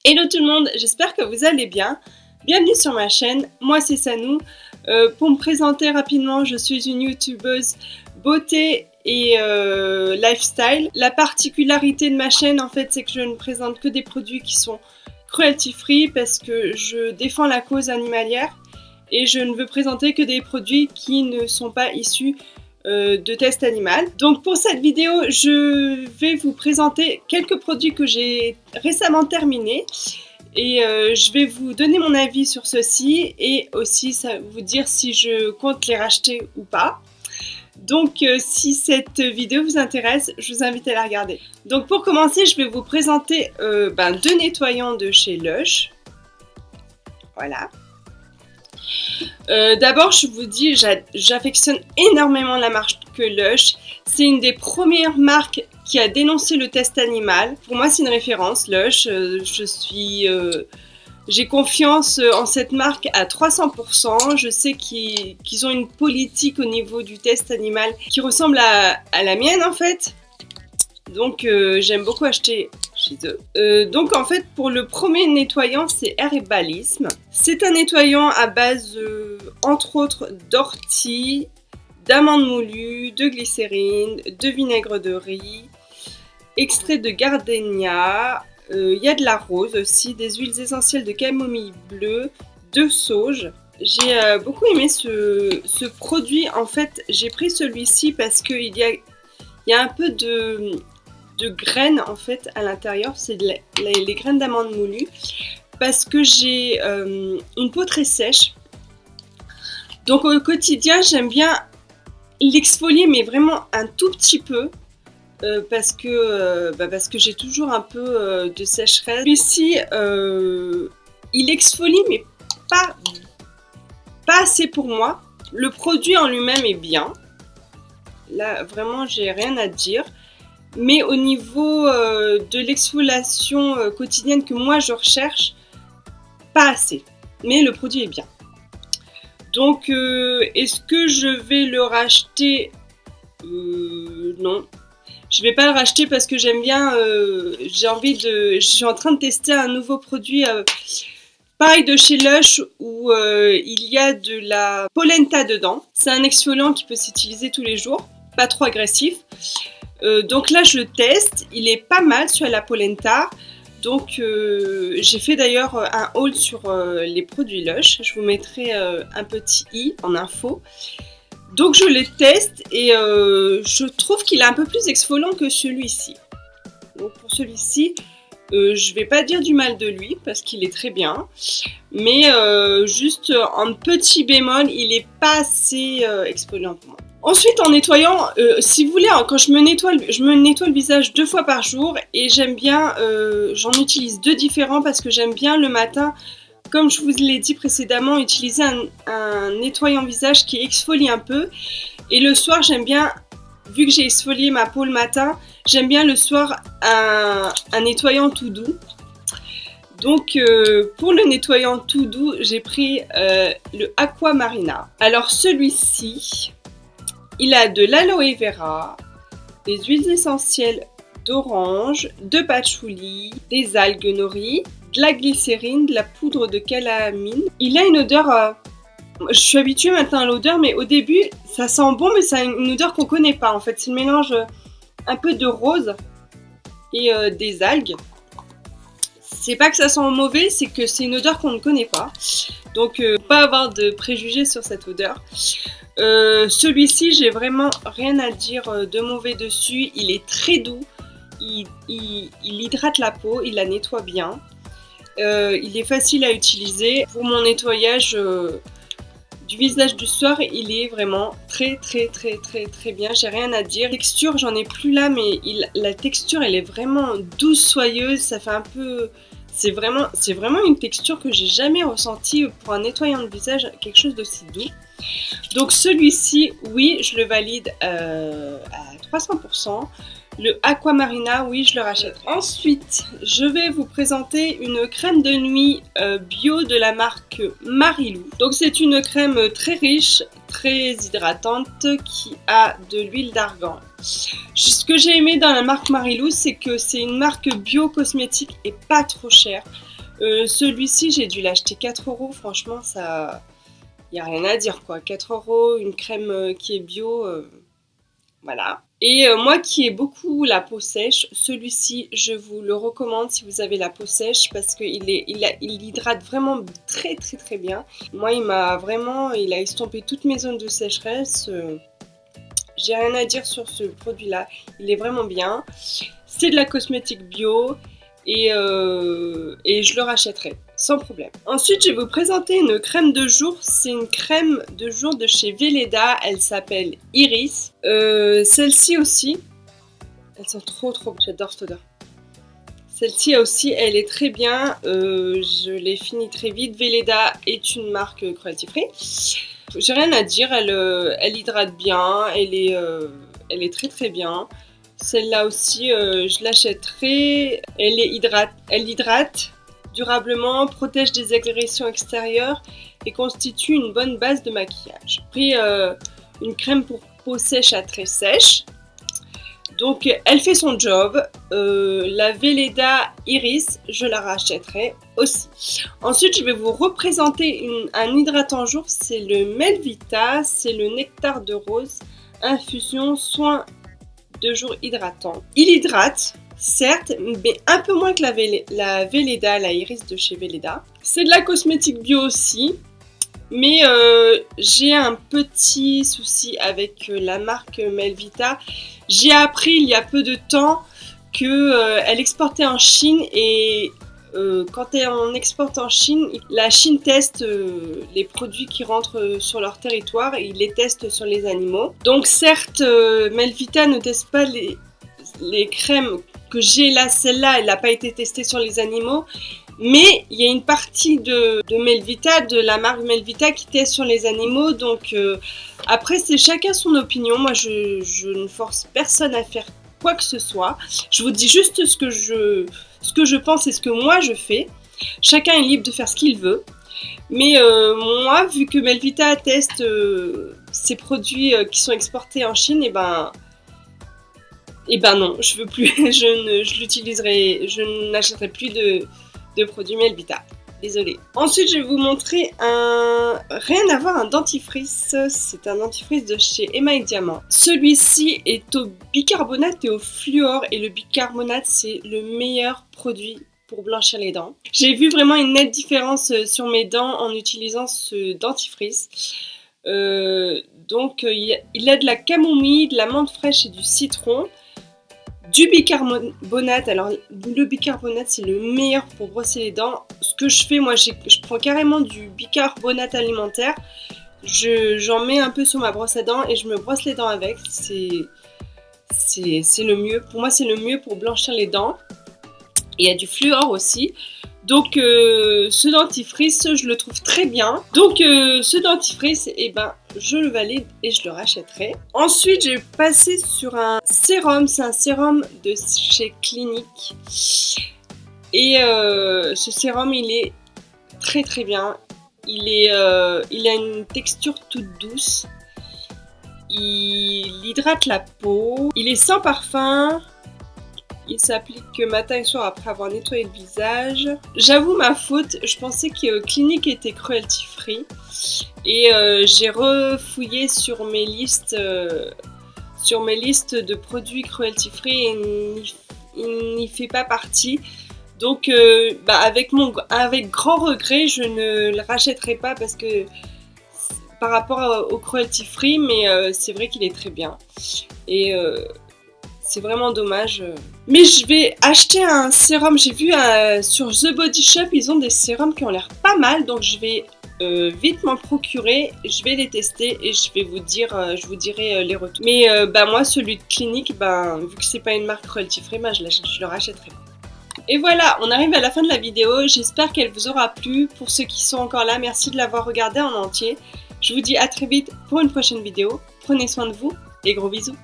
Hello tout le monde, j'espère que vous allez bien. Bienvenue sur ma chaîne, moi c'est Sanou. Pour me présenter rapidement, je suis une youtubeuse beauté et lifestyle. La particularité de ma chaîne en fait, c'est que je ne présente que des produits qui sont cruelty free parce que je défends la cause animalière et je ne veux présenter que des produits qui ne sont pas issus de test animal. Donc pour cette vidéo, je vais vous présenter quelques produits que j'ai récemment terminés et je vais vous donner mon avis sur ceux-ci et aussi vous dire si je compte les racheter ou pas. Donc si cette vidéo vous intéresse, je vous invite à la regarder. Donc pour commencer, je vais vous présenter deux nettoyants de chez Lush. Voilà. D'abord, je vous dis, j'affectionne énormément la marque Lush. C'est une des premières marques qui a dénoncé le test animal. Pour moi, c'est une référence, Lush. J'ai confiance en cette marque à 300%. Je sais qu'ils ont une politique au niveau du test animal qui ressemble à la mienne en fait. Donc j'aime beaucoup acheter chez eux. Donc en fait pour le premier nettoyant c'est Herbalisme. C'est un nettoyant à base entre autres d'ortie, d'amandes moulues, de glycérine, de vinaigre de riz, extrait de gardénia, y a de la rose aussi, des huiles essentielles de camomille bleue, de sauge. J'ai beaucoup aimé ce produit. En fait j'ai pris celui-ci parce qu'il y a un peu de graines en fait à l'intérieur, c'est les graines d'amandes moulues parce que j'ai une peau très sèche, donc au quotidien j'aime bien l'exfolier mais vraiment un tout petit peu parce que j'ai toujours un peu de sécheresse. Ici il exfolie mais pas assez pour moi. Le produit en lui-même est bien, là vraiment j'ai rien à dire. Mais au niveau de l'exfoliation quotidienne que moi je recherche, pas assez. Mais le produit est bien. Donc est-ce que je vais le racheter? Non. Je vais pas le racheter parce que j'aime bien, je suis en train de tester un nouveau produit pareil de chez Lush où il y a de la polenta dedans. C'est un exfoliant qui peut s'utiliser tous les jours, pas trop agressif. Donc là je le teste, il est pas mal sur la polenta. Donc j'ai fait d'ailleurs un haul sur les produits Lush. Je vous mettrai un petit i en info. Donc je les teste et je trouve qu'il est un peu plus exfoliant que celui-ci. Donc pour celui-ci, je vais pas dire du mal de lui parce qu'il est très bien. Mais juste en petit bémol, il est pas assez exfoliant pour moi. Ensuite en nettoyant, si vous voulez, quand je me nettoie le visage 2 fois par jour et j'aime bien, j'en utilise 2 différents parce que j'aime bien le matin, comme je vous l'ai dit précédemment, utiliser un nettoyant visage qui exfolie un peu et le soir j'aime bien, vu que j'ai exfolié ma peau le matin, j'aime bien le soir un nettoyant tout doux. Donc pour le nettoyant tout doux, j'ai pris le Aqua Marina. Alors celui-ci, il a de l'aloe vera, des huiles essentielles d'orange, de patchouli, des algues nori, de la glycérine, de la poudre de calamine. Il a une odeur, je suis habituée maintenant à l'odeur, mais au début ça sent bon, mais ça a une odeur qu'on connaît pas en fait. C'est le mélange un peu de rose et des algues. C'est pas que ça sent mauvais, c'est que c'est une odeur qu'on ne connaît pas. Donc pas avoir de préjugés sur cette odeur. Celui-ci, j'ai vraiment rien à dire de mauvais dessus. Il est très doux, il hydrate la peau, il la nettoie bien. Il est facile à utiliser. Pour mon nettoyage du visage du soir, il est vraiment très bien. J'ai rien à dire. La texture, j'en ai plus là, mais la texture, elle est vraiment douce, soyeuse. Ça fait un peu... C'est vraiment une texture que j'ai jamais ressentie pour un nettoyant de visage, quelque chose d'aussi doux. Donc celui-ci, oui, je le valide à 300%. Le Aqua Marina, oui, je le rachète. Ensuite, je vais vous présenter une crème de nuit bio de la marque Marilou. Donc c'est une crème très riche, très hydratante qui a de l'huile d'argan. Ce que j'ai aimé dans la marque Marilou, c'est que c'est une marque bio cosmétique et pas trop chère. Celui-ci, j'ai dû l'acheter 4 €. Franchement, ça, y a rien à dire quoi. 4 €, une crème qui est bio, voilà. Et moi qui ai beaucoup la peau sèche, celui-ci, je vous le recommande si vous avez la peau sèche parce qu'il hydrate vraiment très très très bien. Moi, il a estompé toutes mes zones de sécheresse. J'ai rien à dire sur ce produit-là. Il est vraiment bien. C'est de la cosmétique bio et je le rachèterai sans problème. Ensuite, je vais vous présenter une crème de jour. C'est une crème de jour de chez Weleda. Elle s'appelle Iris. Celle-ci aussi, elle sent trop trop bon. J'adore cette odeur. Celle-ci aussi, elle est très bien. Je l'ai finie très vite. Weleda est une marque cruelty free. J'ai rien à dire. Elle hydrate bien. Elle est très très bien. Celle-là aussi, je l'achèterai. Elle hydrate durablement, protège des agressions extérieures et constitue une bonne base de maquillage. J'ai pris une crème pour peau sèche à très sèche. Donc elle fait son job. La Weleda Iris, je la rachèterai aussi. Ensuite, je vais vous représenter un hydratant jour. C'est le Melvita, c'est le nectar de rose, infusion, soin de jour hydratant. Il hydrate, certes, mais un peu moins que la Weleda, la Iris de chez Weleda. C'est de la cosmétique bio aussi, mais j'ai un petit souci avec la marque Melvita. J'ai appris il y a peu de temps qu'elle exportait en Chine et quand on exporte en Chine, la Chine teste les produits qui rentrent sur leur territoire et ils les testent sur les animaux. Donc certes, Melvita ne teste pas les crèmes que j'ai là, celle-là, elle n'a pas été testée sur les animaux. Mais il y a une partie de Melvita, de la marque Melvita qui teste sur les animaux. Donc après, c'est chacun son opinion. Moi, je ne force personne à faire quoi que ce soit. Je vous dis juste ce que je pense et ce que moi je fais. Chacun est libre de faire ce qu'il veut. Mais moi, vu que Melvita teste ces produits qui sont exportés en Chine, et ben non, je veux plus, je n'achèterai plus de produits Melvita. Désolée. Ensuite, je vais vous montrer rien à voir, un dentifrice. C'est un dentifrice de chez Emma & Diamant. Celui-ci est au bicarbonate et au fluor. Et le bicarbonate, c'est le meilleur produit pour blanchir les dents. J'ai vu vraiment une nette différence sur mes dents en utilisant ce dentifrice. Donc, il a de la camomille, de la menthe fraîche et du citron. Du bicarbonate, alors le bicarbonate c'est le meilleur pour brosser les dents. Ce que je fais, moi je prends carrément du bicarbonate alimentaire, j'en mets un peu sur ma brosse à dents et je me brosse les dents avec. C'est le mieux, pour moi c'est le mieux pour blanchir les dents. Et il y a du fluor aussi. Donc ce dentifrice, je le trouve très bien. Donc ce dentifrice, je le valide et je le rachèterai. Ensuite, j'ai passé sur un sérum. C'est un sérum de chez Clinique. Et ce sérum, il est très très bien. Il a une texture toute douce. Il hydrate la peau. Il est sans parfum. Il s'applique matin et soir après avoir nettoyé le visage. J'avoue ma faute, je pensais que Clinique était cruelty free. Et j'ai refouillé sur mes listes de produits cruelty free et il n'y fait pas partie. Donc avec grand regret, je ne le rachèterai pas parce que par rapport au cruelty free, mais c'est vrai qu'il est très bien. Et c'est vraiment dommage. Mais je vais acheter un sérum. J'ai vu sur The Body Shop, ils ont des sérums qui ont l'air pas mal. Donc je vais vite m'en procurer. Je vais les tester et je vais vous dire, je vous dirai les retours. Mais moi, celui de Clinique, vu que c'est pas une marque cruelty free, je le rachèterai. Et voilà, on arrive à la fin de la vidéo. J'espère qu'elle vous aura plu. Pour ceux qui sont encore là, merci de l'avoir regardé en entier. Je vous dis à très vite pour une prochaine vidéo. Prenez soin de vous et gros bisous.